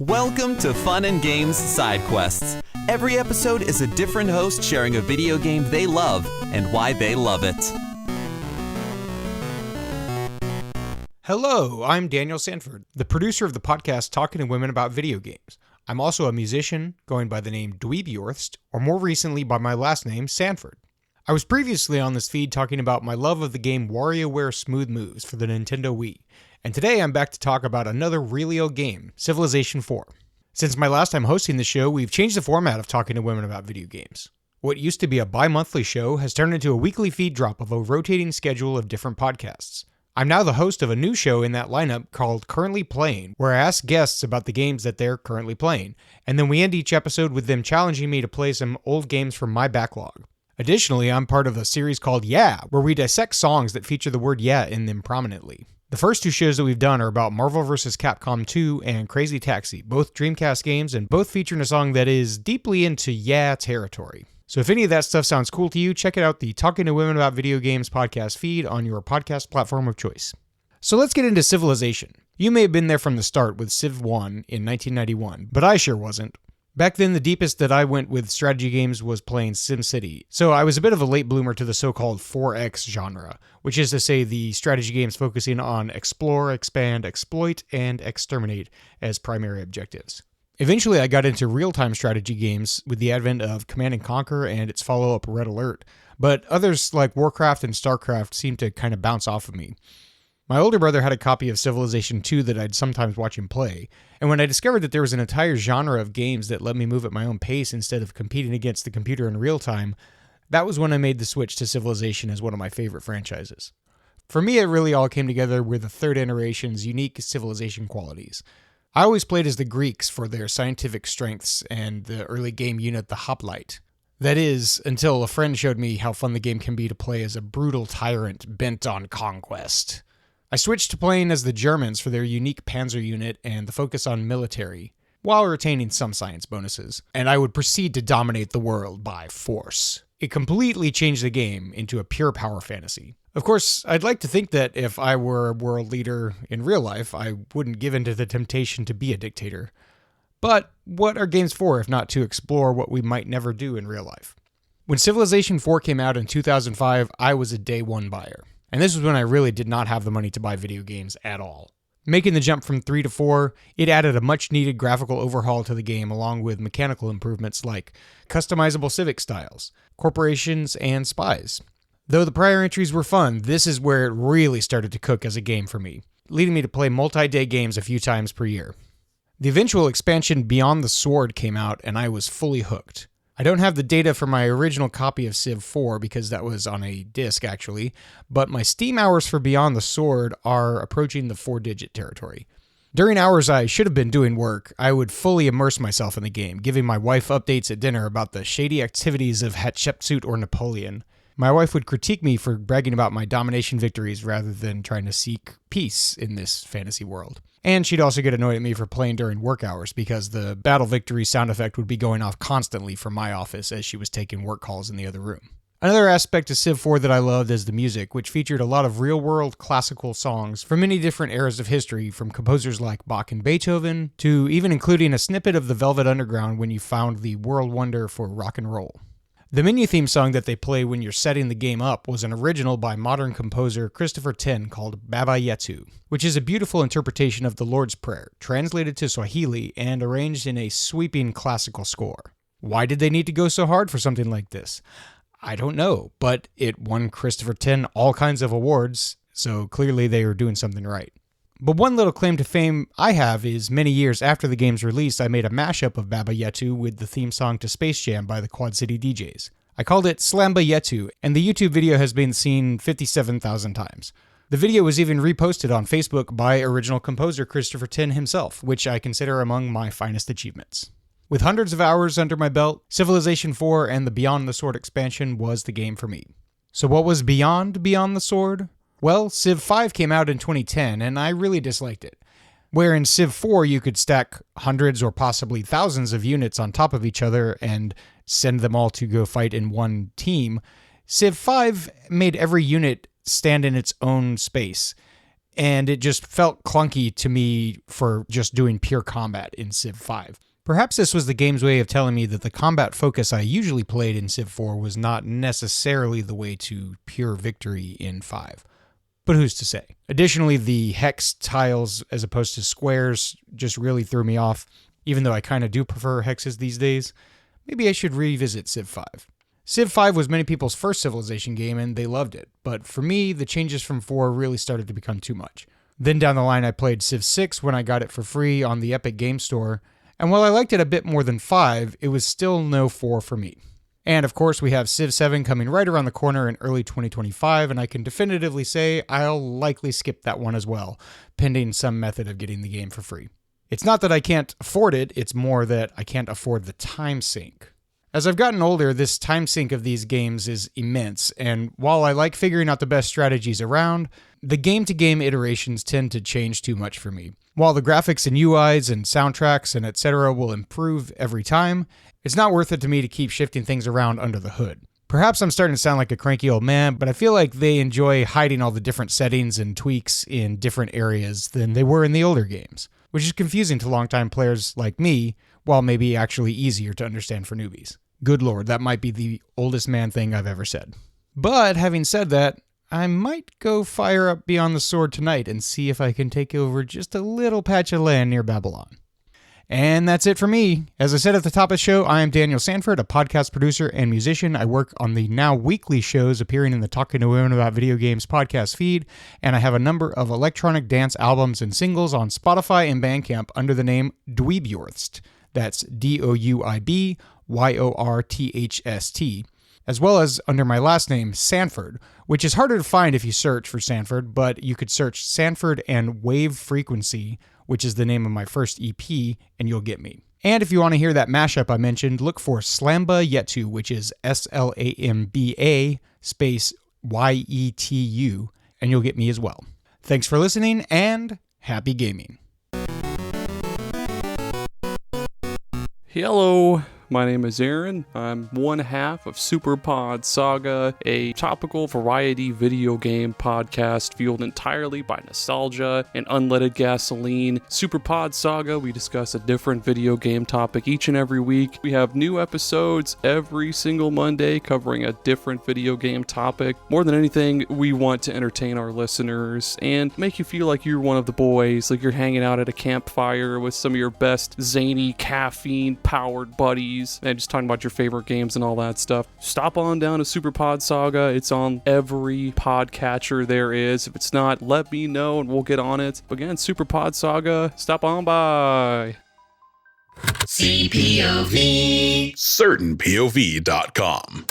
Welcome to Fun and Games Side Quests. Every episode is a different host sharing a video game they love and why they love it. Hello, I'm Daniel Sanford, the producer of the podcast Talking to Women About Video Games. I'm also a musician, going by the name Douibyorthst, or more recently by my last name, Sanford. I was previously on this feed talking about my love of the game WarioWare Smooth Moves for the Nintendo Wii, and today I'm back to talk about another really old game, Civilization 4. Since my last time hosting the show, we've changed the format of Talking to Women About Video Games. What used to be a bi-monthly show has turned into a weekly feed drop of a rotating schedule of different podcasts. I'm now the host of a new show in that lineup called Currently Playing, where I ask guests about the games that they're currently playing, and then we end each episode with them challenging me to play some old games from my backlog. Additionally, I'm part of a series called Yeah, where we dissect songs that feature the word yeah in them prominently. The first two shows that we've done are about Marvel vs. Capcom 2 and Crazy Taxi, both Dreamcast games and both featuring a song that is deeply into yeah territory. So if any of that stuff sounds cool to you, check it out, the Talking to Women About Video Games podcast feed on your podcast platform of choice. So let's get into Civilization. You may have been there from the start with Civ 1 in 1991, but I sure wasn't. Back then, the deepest that I went with strategy games was playing SimCity, so I was a bit of a late bloomer to the so-called 4X genre, which is to say the strategy games focusing on explore, expand, exploit, and exterminate as primary objectives. Eventually, I got into real-time strategy games with the advent of Command & Conquer and its follow-up Red Alert, but others like Warcraft and StarCraft seemed to kind of bounce off of me. My older brother had a copy of Civilization 2 that I'd sometimes watch him play, and when I discovered that there was an entire genre of games that let me move at my own pace instead of competing against the computer in real time, that was when I made the switch to Civilization as one of my favorite franchises. For me, it really all came together with the third iteration's unique Civilization qualities. I always played as the Greeks for their scientific strengths and the early game unit, the Hoplite. That is, until a friend showed me how fun the game can be to play as a brutal tyrant bent on conquest. I switched to playing as the Germans for their unique panzer unit and the focus on military, while retaining some science bonuses, and I would proceed to dominate the world by force. It completely changed the game into a pure power fantasy. Of course, I'd like to think that if I were a world leader in real life, I wouldn't give in to the temptation to be a dictator. But what are games for if not to explore what we might never do in real life? When Civilization 4 came out in 2005, I was a day one buyer. And this was when I really did not have the money to buy video games at all. Making the jump from 3 to 4, it added a much-needed graphical overhaul to the game along with mechanical improvements like customizable civic styles, corporations, and spies. Though the prior entries were fun, this is where it really started to cook as a game for me, leading me to play multi-day games a few times per year. The eventual expansion Beyond the Sword came out and I was fully hooked. I don't have the data for my original copy of Civ 4 because that was on a disc actually, but my Steam hours for Beyond the Sword are approaching the 4-digit territory. During hours I should have been doing work, I would fully immerse myself in the game, giving my wife updates at dinner about the shady activities of Hatshepsut or Napoleon. My wife would critique me for bragging about my domination victories rather than trying to seek peace in this fantasy world. And she'd also get annoyed at me for playing during work hours because the battle victory sound effect would be going off constantly from my office as she was taking work calls in the other room. Another aspect of Civ 4 that I loved is the music, which featured a lot of real-world classical songs from many different eras of history, from composers like Bach and Beethoven, to even including a snippet of the Velvet Underground when you found the world wonder for rock and roll. The menu theme song that they play when you're setting the game up was an original by modern composer Christopher Tin called Baba Yetu, which is a beautiful interpretation of the Lord's Prayer, translated to Swahili and arranged in a sweeping classical score. Why did they need to go so hard for something like this? I don't know, but it won Christopher Tin all kinds of awards, so clearly they were doing something right. But one little claim to fame I have is many years after the game's release, I made a mashup of Baba Yetu with the theme song to Space Jam by the Quad City DJs. I called it Slamba Yetu, and the YouTube video has been seen 57,000 times. The video was even reposted on Facebook by original composer Christopher Tin himself, which I consider among my finest achievements. With hundreds of hours under my belt, Civilization 4 and the Beyond the Sword expansion was the game for me. So what was Beyond the Sword? Well, Civ 5 came out in 2010, and I really disliked it. Where in Civ 4 you could stack hundreds or possibly thousands of units on top of each other and send them all to go fight in one team, Civ 5 made every unit stand in its own space. and it just felt clunky to me for just doing pure combat in Civ 5. Perhaps this was the game's way of telling me that the combat focus I usually played in Civ 4 was not necessarily the way to pure victory in 5. But who's to say? Additionally, the hex tiles as opposed to squares just really threw me off, even though I kind of do prefer hexes these days. Maybe I should revisit Civ 5. Civ 5 was many people's first Civilization game and they loved it, but for me, the changes from 4 really started to become too much. Then down the line, I played Civ 6 when I got it for free on the Epic Game Store, and while I liked it a bit more than 5, it was still no 4 for me. And of course, we have Civ 7 coming right around the corner in early 2025, and I can definitively say I'll likely skip that one as well, pending some method of getting the game for free. It's not that I can't afford it, it's more that I can't afford the time sink. As I've gotten older, this time sink of these games is immense, and while I like figuring out the best strategies around, the game-to-game iterations tend to change too much for me. While the graphics and UIs and soundtracks and etc. will improve every time, it's not worth it to me to keep shifting things around under the hood. Perhaps I'm starting to sound like a cranky old man, but I feel like they enjoy hiding all the different settings and tweaks in different areas than they were in the older games, which is confusing to longtime players like me, while maybe actually easier to understand for newbies. Good lord, that might be the oldest man thing I've ever said. But having said that, I might go fire up Beyond the Sword tonight and see if I can take over just a little patch of land near Babylon. And that's it for me. As I said at the top of the show, I am Daniel Sanford, a podcast producer and musician. I work on the now weekly shows appearing in the Talking to Women About Video Games podcast feed, and I have a number of electronic dance albums and singles on Spotify and Bandcamp under the name Douibyorthst. That's Douibyorthst, as well as under my last name, Sanford, which is harder to find if you search for Sanford, but you could search Sanford and Wave Frequency, which is the name of my first EP, and you'll get me. And if you want to hear that mashup I mentioned, look for Slamba Yetu, which is SLAMBA space YETU, and you'll get me as well. Thanks for listening, and happy gaming. Hello, my name is Aaron. I'm one half of Superpod Saga, a topical variety video game podcast fueled entirely by nostalgia and unleaded gasoline. Superpod Saga, we discuss a different video game topic each and every week. We have new episodes every single Monday covering a different video game topic. More than anything, we want to entertain our listeners and make you feel like you're one of the boys, like you're hanging out at a campfire with some of your best zany, caffeine-powered buddies and just talking about your favorite games and all that stuff. Stop on down to Superpod Saga. It's on every podcatcher there is. If it's not, let me know and we'll get on it. Again, Superpod Saga, stop on by. CPOV. CertainPOV.com.